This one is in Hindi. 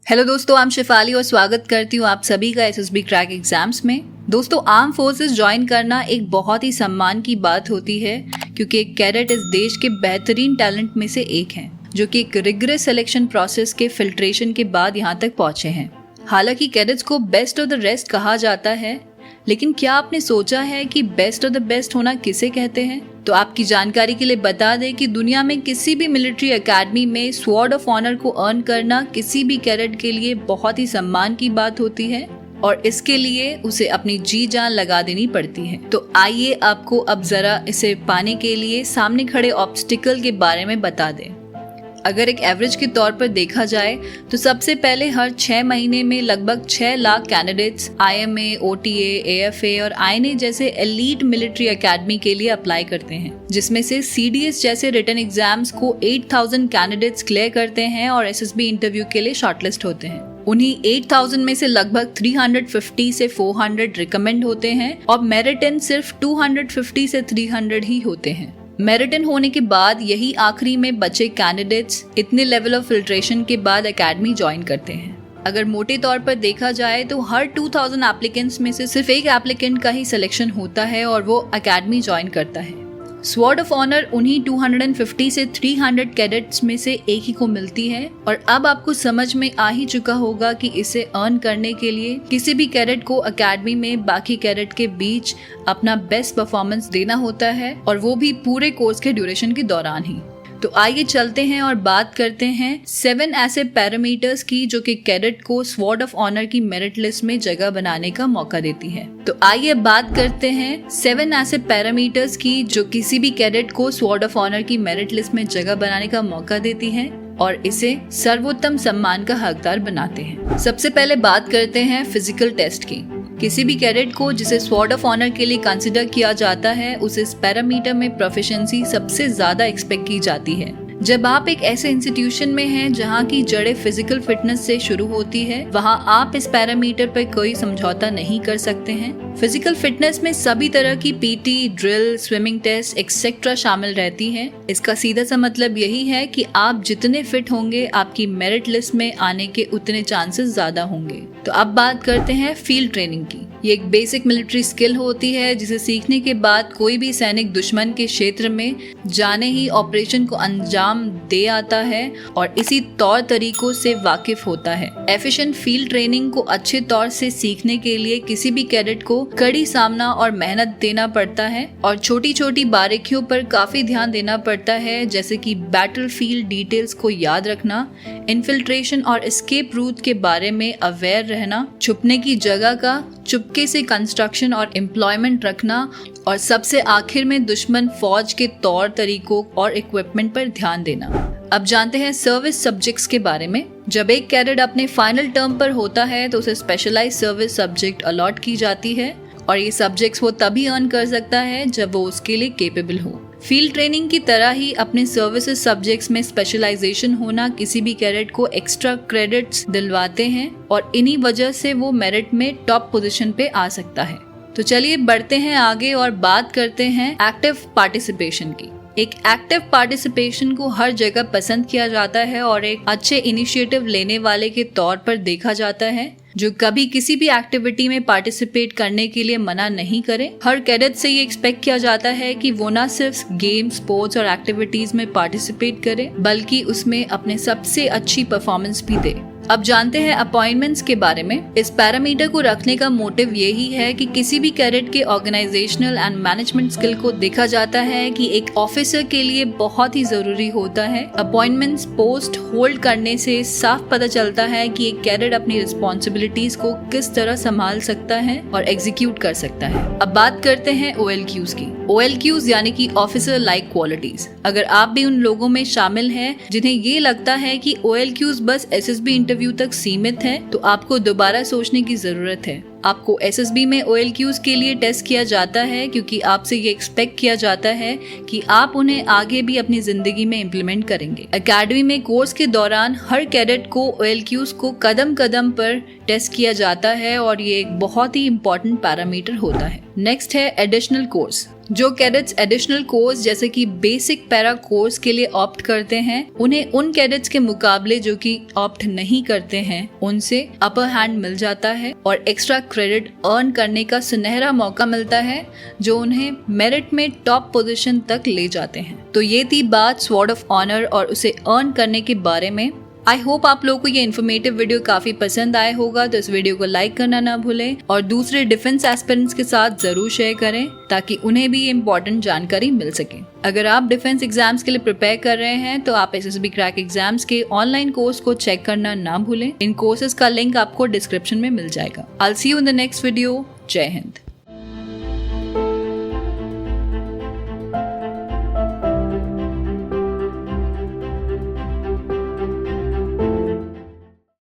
हेलो दोस्तों, आई एम शिफाली और स्वागत करती हूँ आप सभी का एसएसबी क्रैक एग्जाम्स में। दोस्तों, आर्म फोर्सेस ज्वाइन करना एक बहुत ही सम्मान की बात होती है क्योंकि एक कैडेट इस देश के बेहतरीन टैलेंट में से एक हैं जो कि एक रिगरस सिलेक्शन प्रोसेस के फिल्ट्रेशन के बाद यहाँ तक पहुँचे हैं। हालांकि कैडेट्स को बेस्ट ऑफ द रेस्ट कहा जाता है, लेकिन क्या आपने सोचा है कि बेस्ट ऑफ द बेस्ट होना किसे कहते हैं? तो आपकी जानकारी के लिए बता दें कि दुनिया में किसी भी मिलिट्री एकेडमी में स्वॉर्ड ऑफ ऑनर को अर्न करना किसी भी कैडेट के लिए बहुत ही सम्मान की बात होती है और इसके लिए उसे अपनी जी जान लगा देनी पड़ती है। तो आइए आपको अब जरा इसे पाने के लिए सामने खड़े ऑब्स्टिकल के बारे में बता दें। अगर एक एवरेज के तौर पर देखा जाए तो सबसे पहले हर 6 महीने में लगभग 6 lakh candidates IMA, OTA, AFA और INA जैसे एलीट मिलिट्री एकेडमी के लिए अप्लाई करते हैं, जिसमें से CDS जैसे रिटन एग्जाम्स को 8000 कैंडिडेट्स क्लियर करते हैं और SSB इंटरव्यू के लिए शॉर्टलिस्ट होते हैं। उन्हीं 8000 में से लगभग 350 से 400 रिकमेंड होते हैं और मेरिट इन सिर्फ 250 से 300 ही होते हैं। मेरिट इन होने के बाद यही आखिरी में बचे कैंडिडेट्स इतने लेवल ऑफ फिल्ट्रेशन के बाद एकेडमी ज्वाइन करते हैं। अगर मोटे तौर पर देखा जाए तो हर 2000 एप्लीकेंट्स में से सिर्फ एक एप्लीकेंट का ही सिलेक्शन होता है और वो एकेडमी ज्वाइन करता है। स्वॉर्ड ऑफ ऑनर उन्हीं 250 से 300 कैडेट्स में से एक ही को मिलती है और अब आपको समझ में आ ही चुका होगा कि इसे अर्न करने के लिए किसी भी कैडेट को एकेडमी में बाकी कैडेट के बीच अपना बेस्ट परफॉर्मेंस देना होता है और वो भी पूरे कोर्स के ड्यूरेशन के दौरान ही। तो आइए चलते हैं और बात करते हैं 7 ऐसे पैरामीटर्स की जो कि कैडेट को स्वॉर्ड ऑफ ऑनर की मेरिट लिस्ट में जगह बनाने का मौका देती है। तो आइए बात करते हैं 7 ऐसे पैरामीटर्स की जो किसी भी कैडेट को स्वॉर्ड ऑफ ऑनर की मेरिट लिस्ट में जगह बनाने का मौका देती है और इसे सर्वोत्तम सम्मान का हकदार बनाते हैं। सबसे पहले बात करते हैं फिजिकल टेस्ट की। किसी भी कैडेट को जिसे स्वॉर्ड ऑफ ऑनर के लिए कंसिडर किया जाता है उसे इस पैरामीटर में प्रोफिशिएंसी सबसे ज्यादा एक्सपेक्ट की जाती है। जब आप एक ऐसे इंस्टीट्यूशन में हैं जहां की जड़ें फिजिकल फिटनेस से शुरू होती है, वहां आप इस पैरामीटर पर कोई समझौता नहीं कर सकते हैं। फिजिकल फिटनेस में सभी तरह की PT, drill, swimming test etcetera शामिल रहती है। इसका सीधा सा मतलब यही है कि आप जितने फिट होंगे आपकी मेरिट लिस्ट में आने के उतने चांसेस ज्यादा होंगे। तो अब बात करते हैं फील्ड ट्रेनिंग की। ये एक बेसिक मिलिट्री स्किल होती है जिसे सीखने के बाद कोई भी सैनिक दुश्मन के क्षेत्र में जाने ही ऑपरेशन को अंजाम दे आता है और इसी तौर तरीकों से वाकिफ होता है। एफिशिएंट फील्ड ट्रेनिंग को अच्छे तौर से सीखने के लिए किसी भी कैडेट को कड़ी सामना और मेहनत देना पड़ता है और छोटी छोटी बारीकियों पर काफी ध्यान देना पड़ता है, जैसे कि बैटलफील्ड डिटेल्स को याद रखना, इन्फिल्ट्रेशन और एस्केप रूट के बारे में अवेयर रहना, छुपने की जगह का चुपके से कंस्ट्रक्शन और एम्प्लॉयमेंट रखना और सबसे आखिर में दुश्मन फौज के तौर तरीकों और इक्विपमेंट पर ध्यान देना। अब जानते हैं सर्विस सब्जेक्ट्स के बारे में। जब एक कैडेट अपने फाइनल टर्म पर होता है तो उसे स्पेशलाइज सर्विस सब्जेक्ट अलॉट की जाती है और ये सब्जेक्ट्स वो तभी अर्न कर सकता है जब वो उसके लिए केपेबल हो। फील्ड ट्रेनिंग की तरह ही अपने सर्विसेज सब्जेक्ट्स में स्पेशलाइजेशन होना किसी भी कैडेट को एक्स्ट्रा क्रेडिट्स दिलवाते हैं और इन्हीं वजह से वो मेरिट में टॉप पोजीशन पे आ सकता है। तो चलिए बढ़ते हैं आगे और बात करते हैं एक्टिव पार्टिसिपेशन की। एक एक्टिव पार्टिसिपेशन को हर जगह पसंद किया जाता है और एक अच्छे इनिशिएटिव लेने वाले के तौर पर देखा जाता है जो कभी किसी भी एक्टिविटी में पार्टिसिपेट करने के लिए मना नहीं करे। हर कैडेट से ये एक्सपेक्ट किया जाता है कि वो ना सिर्फ गेम, स्पोर्ट्स और एक्टिविटीज में पार्टिसिपेट करे बल्कि उसमें अपने सबसे अच्छी परफॉर्मेंस भी दे। अब जानते हैं अपॉइंटमेंट्स के बारे में। इस पैरामीटर को रखने का मोटिव यही है कि किसी भी कैडेट के ऑर्गेनाइजेशनल एंड मैनेजमेंट स्किल को देखा जाता है कि एक ऑफिसर के लिए बहुत ही जरूरी होता है। अपॉइंटमेंट्स पोस्ट होल्ड करने से साफ पता चलता है कि एक कैडेट अपनी रिस्पॉन्सिबिलिटीज को किस तरह संभाल सकता है और एग्जीक्यूट कर सकता है। अब बात करते हैं OLQs की। OLQs यानी कि ऑफिसर लाइक क्वालिटीज। अगर आप भी उन लोगों में शामिल हैं जिन्हें ये लगता है कि OLQs बस SSB इंटरव्यू तक सीमित है, तो आपको दोबारा सोचने की जरूरत है। आपको SSB में OLQs के लिए टेस्ट किया जाता है क्योंकि आपसे ये एक्सपेक्ट किया जाता है कि आप उन्हें आगे भी अपनी जिंदगी में इम्प्लीमेंट करेंगे। एकेडमी में कोर्स के दौरान हर कैडेट को OLQs को कदम कदम पर टेस्ट किया जाता है और ये एक बहुत ही इम्पोर्टेंट पैरामीटर होता है। नेक्स्ट है एडिशनल कोर्स। जो कैडेट्स एडिशनल कोर्स जैसे कि बेसिक पैरा कोर्स के लिए ऑप्ट करते हैं, उन्हें उन कैडेट्स के मुकाबले जो कि ऑप्ट नहीं करते हैं उनसे अपर हैंड मिल जाता है और एक्स्ट्रा क्रेडिट अर्न करने का सुनहरा मौका मिलता है जो उन्हें मेरिट में टॉप पोजीशन तक ले जाते हैं। तो ये थी बात स्वॉर्ड ऑफ ऑनर और उसे अर्न करने के बारे में। आई होप आप लोगों को ये इन्फॉर्मेटिव वीडियो काफी पसंद आया होगा, तो इस वीडियो को लाइक करना ना भूलें और दूसरे डिफेंस एस्पिरेंट्स के साथ जरूर शेयर करें ताकि उन्हें भी इम्पोर्टेंट जानकारी मिल सके। अगर आप डिफेंस एग्जाम्स के लिए प्रिपेयर कर रहे हैं तो आप SSB क्रैक एग्जाम्स के ऑनलाइन कोर्स को चेक करना ना भूलें। इन कोर्सेज का लिंक आपको डिस्क्रिप्शन में मिल जाएगा। I will see you in the next video. जय हिंद।